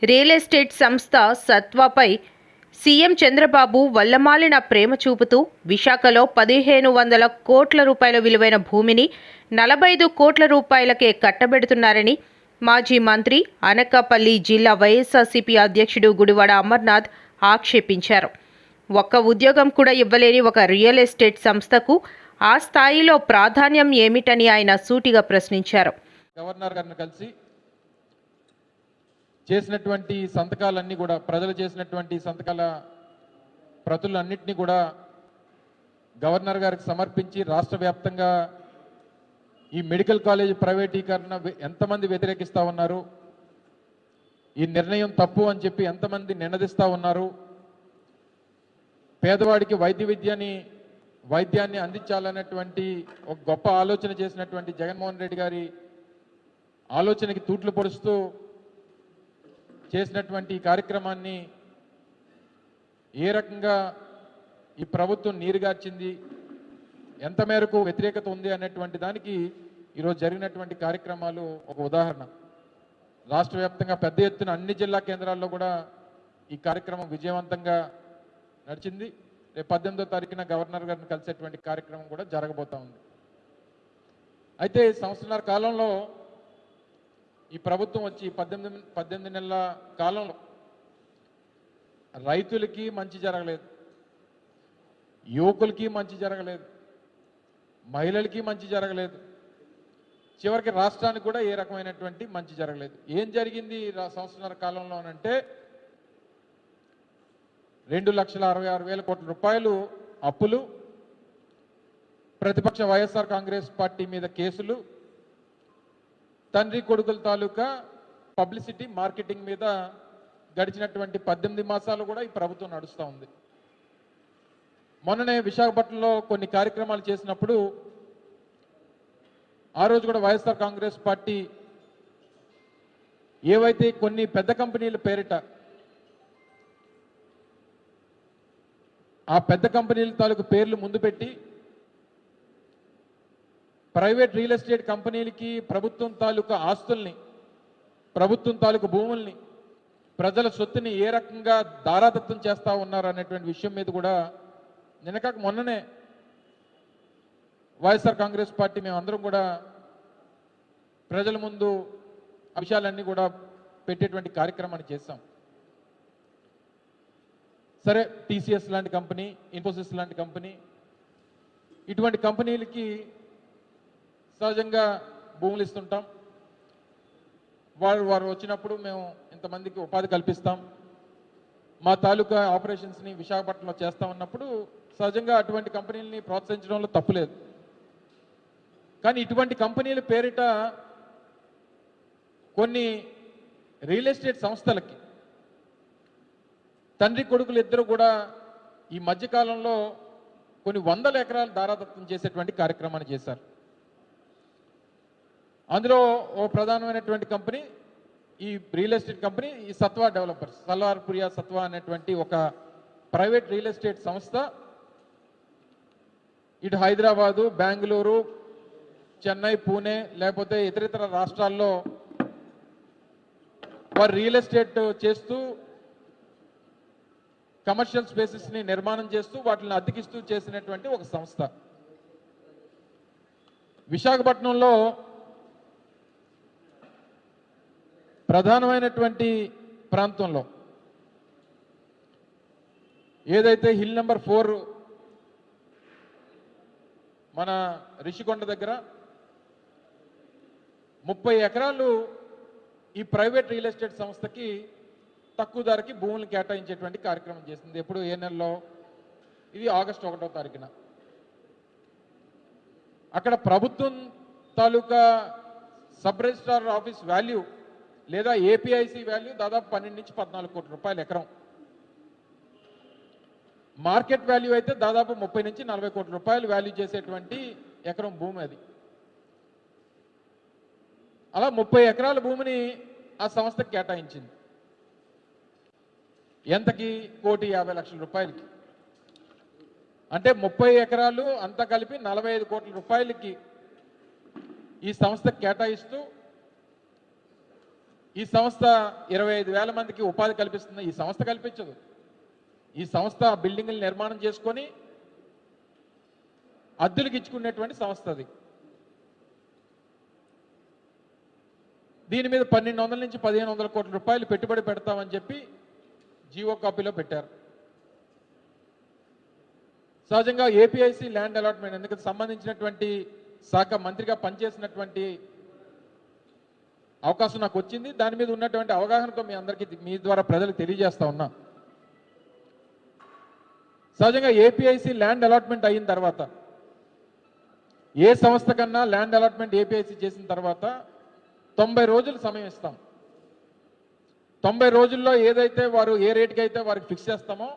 Real estate సంస్థ సత్వాపై CM Chandrababu వల్లమాలిన ప్రేమ చూపుతూ విశాఖలో 1500 కోట్ల రూపాయల విలువైన భూమిని 45 కోట్ల రూపాయలకే కట్టబెడుతున్నారని మాజీ మంత్రి అనకాపల్లి జిల్లా వైఎస్ఆర్సీపీ అధ్యక్షుడు గుడివాడ అమర్నాథ్ ఆక్షేపించారు. ఒక్క ఉద్యోగం కూడా ఇవ్వలేని ఒక రియల్ ఎస్టేట్ సంస్థకు ఆ స్థాయిలో ప్రాధాన్యం ఏమిటని ఆయన సూటిగా ప్రశ్నించారు. గవర్నర్ గారిని కలిసి చేసినటువంటి సంతకాలన్నీ కూడా ప్రజలు చేసినటువంటి సంతకాల ప్రతులన్నింటినీ కూడా గవర్నర్ గారికి సమర్పించి రాష్ట్ర వ్యాప్తంగా ఈ మెడికల్ కాలేజ్ ప్రైవేటీకరణ ఎంతమంది వ్యతిరేకిస్తూ ఉన్నారు, ఈ నిర్ణయం తప్పు అని చెప్పి ఎంతమంది నినదిస్తూ ఉన్నారు, పేదవాడికి వైద్యాన్ని అందించాలనేటువంటి ఒక గొప్ప ఆలోచన చేసినటువంటి జగన్మోహన్ రెడ్డి గారి ఆలోచనకి తూట్లు పొడుస్తూ చేసినటువంటి ఈ కార్యక్రమాన్ని ఏ రకంగా ఈ ప్రభుత్వం నీరుగార్చింది, ఎంత మేరకు వ్యతిరేకత ఉంది అనేటువంటి దానికి ఈరోజు జరిగినటువంటి కార్యక్రమాలు ఒక ఉదాహరణ. రాష్ట్ర వ్యాప్తంగా పెద్ద ఎత్తున అన్ని జిల్లా కేంద్రాల్లో కూడా ఈ కార్యక్రమం విజయవంతంగా నడిచింది. రేపు 18వ తారీఖున గవర్నర్ గారిని కలిసేటువంటి కార్యక్రమం కూడా జరగబోతా ఉంది. అయితే సంవత్సరాల కాలంలో ఈ ప్రభుత్వం వచ్చి 18 నెలల కాలంలో రైతులకి మంచి జరగలేదు, యువకులకి మంచి జరగలేదు, మహిళలకి మంచి జరగలేదు, చివరికి రాష్ట్రానికి కూడా ఏ రకమైనటువంటి మంచి జరగలేదు. ఏం జరిగింది సంవత్సరాల కాలంలో అంటే 2,66,000 కోట్ల రూపాయలు అప్పులు, ప్రతిపక్ష వైఎస్ఆర్ కాంగ్రెస్ పార్టీ మీద కేసులు, తండ్రి కొడుకుల తాలూకా పబ్లిసిటీ మార్కెటింగ్ మీద గడిచినటువంటి 18 మాసాలు కూడా ఈ ప్రభుత్వం నడుస్తూ ఉంది. మొన్ననే విశాఖపట్నంలో కొన్ని కార్యక్రమాలు చేసినప్పుడు ఆ రోజు కూడా వైఎస్ఆర్ కాంగ్రెస్ పార్టీ ఏవైతే కొన్ని పెద్ద కంపెనీల పేరిట ఆ పెద్ద కంపెనీల తాలూకు పేర్లు ముందు పెట్టి ప్రైవేట్ రియల్ ఎస్టేట్ కంపెనీలకి ప్రభుత్వం తాలూకా ఆస్తుల్ని, ప్రభుత్వం తాలూకు భూముల్ని, ప్రజల సొత్తుని ఏ రకంగా దారాదత్తం చేస్తూ ఉన్నారు అనేటువంటి విషయం మీద కూడా నిన్నకాక మొన్ననే వైఎస్ఆర్ కాంగ్రెస్ పార్టీ మేమందరం కూడా ప్రజల ముందు ఆ విషయాలన్నీ కూడా పెట్టేటువంటి కార్యక్రమాన్ని చేశాం. సరే, టీసీఎస్ లాంటి కంపెనీ, ఇన్ఫోసిస్ లాంటి కంపెనీ, ఇటువంటి కంపెనీలకి సహజంగా భూములు ఇస్తుంటాం. వారు వచ్చినప్పుడు మేము ఇంతమందికి ఉపాధి కల్పిస్తాం, మా తాలూకా ఆపరేషన్స్ని విశాఖపట్నంలో చేస్తా ఉన్నప్పుడు సహజంగా అటువంటి కంపెనీలని ప్రోత్సహించడంలో తప్పులేదు. కానీ ఇటువంటి కంపెనీల పేరిట కొన్ని రియల్ ఎస్టేట్ సంస్థలకి తండ్రి కొడుకులు ఇద్దరు కూడా ఈ మధ్యకాలంలో కొన్ని 100 ఎకరాలు దారాదత్తం చేసేటువంటి కార్యక్రమాన్ని చేశారు. అందులో ఓ ప్రధానమైనటువంటి కంపెనీ, ఈ రియల్ ఎస్టేట్ కంపెనీ, ఈ సత్వా డెవలపర్స్, సల్వార్పురియా సత్వా అనేటువంటి ఒక ప్రైవేట్ రియల్ ఎస్టేట్ సంస్థ ఇటు హైదరాబాదు, బెంగళూరు, చెన్నై, పూణే లేకపోతే ఇతరితర రాష్ట్రాల్లో వారు రియల్ ఎస్టేట్ చేస్తూ కమర్షియల్ స్పేసెస్ని నిర్మాణం చేస్తూ వాటిని అద్దెకిస్తూ చేసినటువంటి ఒక సంస్థ. విశాఖపట్నంలో ప్రధానమైనటువంటి ప్రాంతంలో ఏదైతే హిల్ నెంబర్ 4 మన రిషికొండ దగ్గర 30 ఎకరాలు ఈ ప్రైవేట్ రియల్ ఎస్టేట్ సంస్థకి తక్కువ ధరకి భూములు కేటాయించేటువంటి కార్యక్రమం చేసింది. ఎప్పుడు ఏ నెలలో? ఇది ఆగస్టు 1వ తారీఖున. అక్కడ ప్రభుత్వం తాలూకా సబ్ రిజిస్ట్రార్ ఆఫీస్ వాల్యూ లేదా ఏపీఐసి వాల్యూ దాదాపు 12 నుంచి 14 కోట్ల రూపాయలు ఎకరం. మార్కెట్ వాల్యూ అయితే దాదాపు 30 నుంచి 40 కోట్ల రూపాయలు వాల్యూ చేసేటువంటి ఎకరం భూమి అది. అలా 30 ఎకరాల భూమిని ఆ సంస్థకి కేటాయించింది. ఎంతకి? 1,50,00,000 రూపాయలకి. అంటే 30 ఎకరాలు అంతా కలిపి 45 కోట్ల రూపాయలకి ఈ సంస్థకు కేటాయిస్తూ ఈ సంస్థ 25,000 మందికి ఉపాధి కల్పిస్తుంది. ఈ సంస్థ కల్పించదు. ఈ సంస్థ బిల్డింగులు నిర్మాణం చేసుకొని అద్దెలకు ఇచ్చుకునేటువంటి సంస్థ అది. దీని మీద 1,200 నుంచి 1,500 కోట్ల రూపాయలు పెట్టుబడి పెడతామని చెప్పి జీవో కాపీలో పెట్టారు. సహజంగా ఏపీఐసి ల్యాండ్ అలాట్మెంట్ ఎందుకు సంబంధించినటువంటి శాఖ మంత్రిగా పనిచేసినటువంటి అవకాశం నాకు వచ్చింది. దాని మీద ఉన్నటువంటి అవగాహనతో మీ అందరికీ మీ ద్వారా ప్రజలకు తెలియజేస్తా ఉన్నా. సహజంగా ఏపీఐసి ల్యాండ్ అలాట్మెంట్ అయిన తర్వాత ఏ సంస్థ కన్నా ల్యాండ్ అలాట్మెంట్ ఏపీఐసి చేసిన తర్వాత 90 రోజులు సమయం ఇస్తాం. 90 రోజుల్లో ఏదైతే వారు ఏ రేటుకి అయితే వారికి ఫిక్స్ చేస్తామో